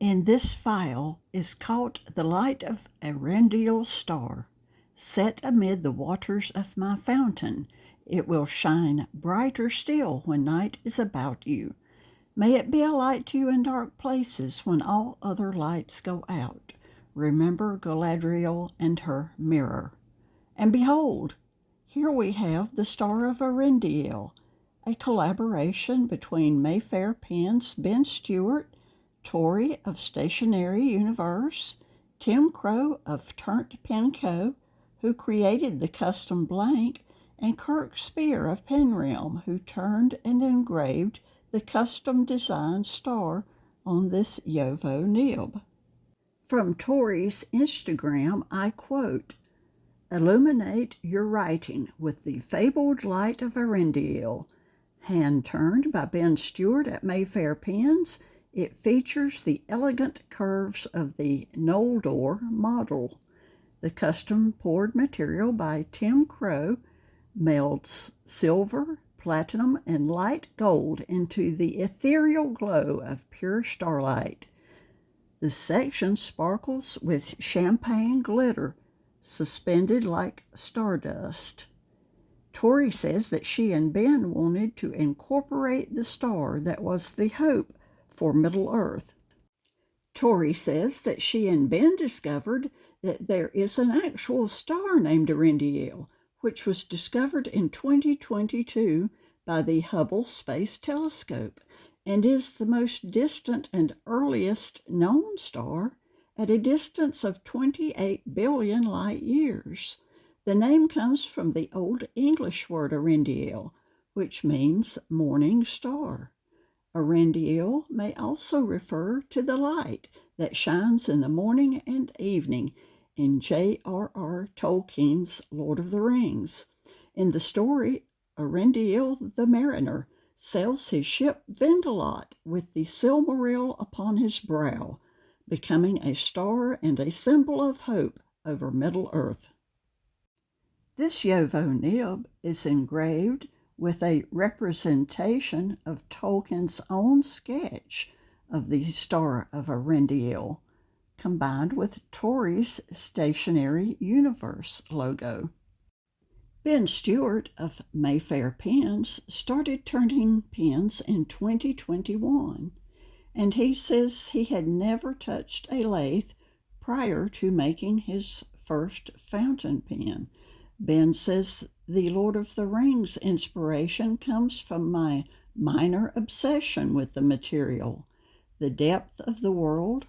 In this phial is caught the light of Earendil's star. Set amid the waters of my fountain, it will shine brighter still when night is about you. May it be a light to you in dark places when all other lights go out. Remember Galadriel and her mirror. And behold, here we have the Star of Earendil, a collaboration between Mayfair Pen's Ben Stewart, Tori of Stationery Universe, Tim Crowe of Turntpenco, who created the custom blank, and Kirk Speer of Penrealm, who turned and engraved the custom-designed star on this Yovo nib. From Tori's Instagram, I quote, "Illuminate your writing with the fabled light of Earendil." Hand-turned by Ben Stewart at Mayfair Pens, it features the elegant curves of the Noldor model. The custom-poured material by Tim Crowe melds silver, platinum, and light gold into the ethereal glow of pure starlight. The section sparkles with champagne glitter, suspended like stardust. Tori says that she and Ben wanted to incorporate the star that was the hope for Middle-earth. Tori says that she and Ben discovered that there is an actual star named Earendil, which was discovered in 2022 by the Hubble Space Telescope and is the most distant and earliest known star at a distance of 28 billion light years. The name comes from the Old English word Earendil, which means morning star. Earendil may also refer to the light that shines in the morning and evening in J.R.R. Tolkien's Lord of the Rings. In the story, Earendil the mariner sails his ship Vendelot with the Silmaril upon his brow, becoming a star and a symbol of hope over Middle-earth. This Yovo nib is engraved with a representation of Tolkien's own sketch of the Star of Earendil, combined with Tori's Stationery Universe logo. Ben Stewart of Mayfair Pens started turning pens in 2021, and he says he had never touched a lathe prior to making his first fountain pen. Ben says the Lord of the Rings inspiration comes from my minor obsession with the material, the depth of the world,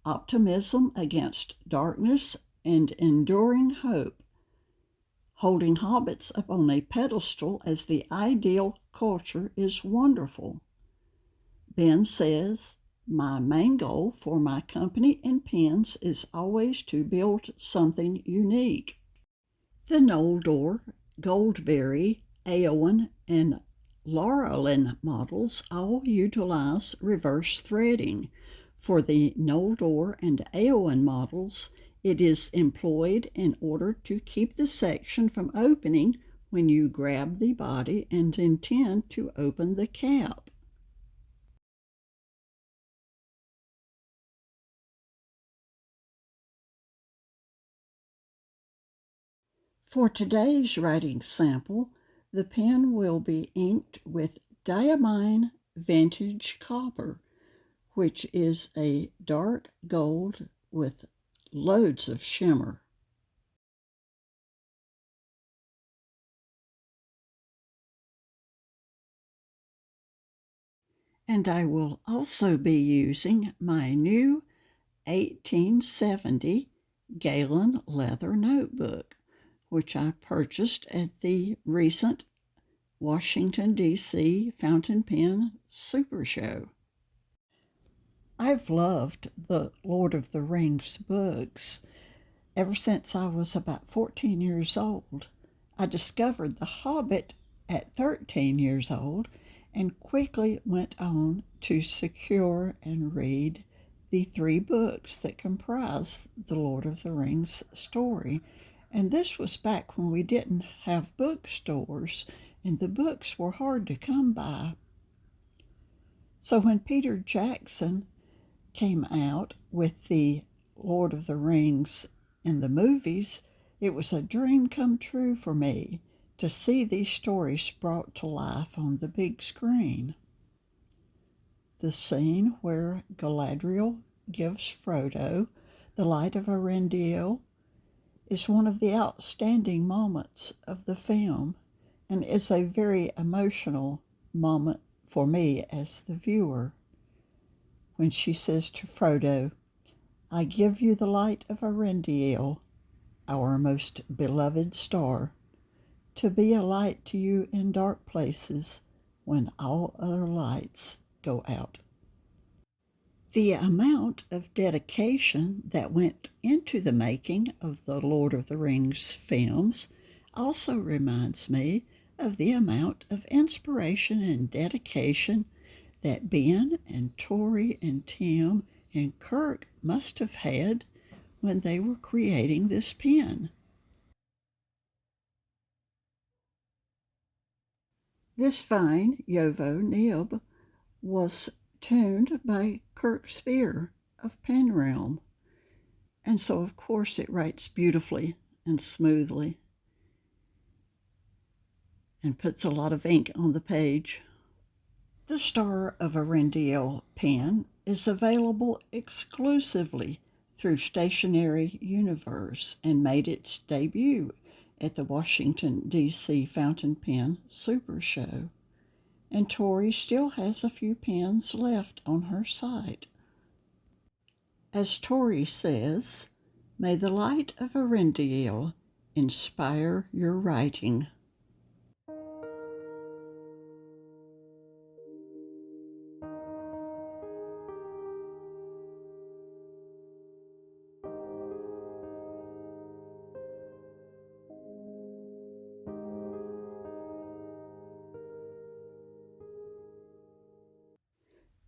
optimism against darkness, and enduring hope. Holding hobbits up on a pedestal as the ideal culture is wonderful. Ben says, my main goal for my company and pens is always to build something unique. The Noldor, Goldberry, Eowyn, and Laurelin models all utilize reverse threading. For the Noldor and Eowyn models, it is employed in order to keep the section from opening when you grab the body and intend to open the cap. For today's writing sample, the pen will be inked with Diamine Vintage Copper, which is a dark gold with loads of shimmer. And I will also be using my new 1870 Galen leather notebook, which I purchased at the recent Washington, D.C. Fountain Pen Super Show. I've loved the Lord of the Rings books ever since I was about 14 years old. I discovered The Hobbit at 13 years old and quickly went on to secure and read the 3 books that comprise the Lord of the Rings story. And this was back when we didn't have bookstores and the books were hard to come by. So when Peter Jackson came out with the Lord of the Rings in the movies, it was a dream come true for me to see these stories brought to life on the big screen. The scene where Galadriel gives Frodo the light of Earendil is one of the outstanding moments of the film and is a very emotional moment for me as the viewer. When she says to Frodo, "I give you the light of Earendil, our most beloved star, to be a light to you in dark places when all other lights go out." The amount of dedication that went into the making of the Lord of the Rings films also reminds me of the amount of inspiration and dedication that Ben and Tori and Tim and Kirk must have had when they were creating this pen. This fine Yovo nib was tuned by Kirk Speer of Penrealm, and so of course it writes beautifully and smoothly and puts a lot of ink on the page. The Star of Earendil pen is available exclusively through Stationery Universe and made its debut at the Washington, D.C. Fountain Pen Super Show. And Tori still has a few pens left on her site. As Tori says, may the light of Earendil inspire your writing.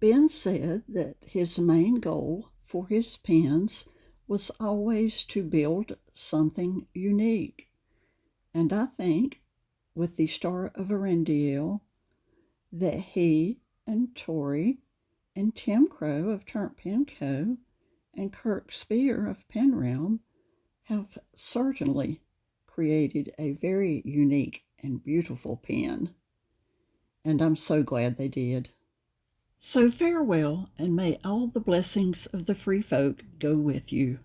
Ben said that his main goal for his pens was always to build something unique. And I think with the Star of Earendil that he and Tori and Tim Crowe of Turntpenco and Kirk Speer of Penrealm have certainly created a very unique and beautiful pen. And I'm so glad they did. So farewell, and may all the blessings of the free folk go with you.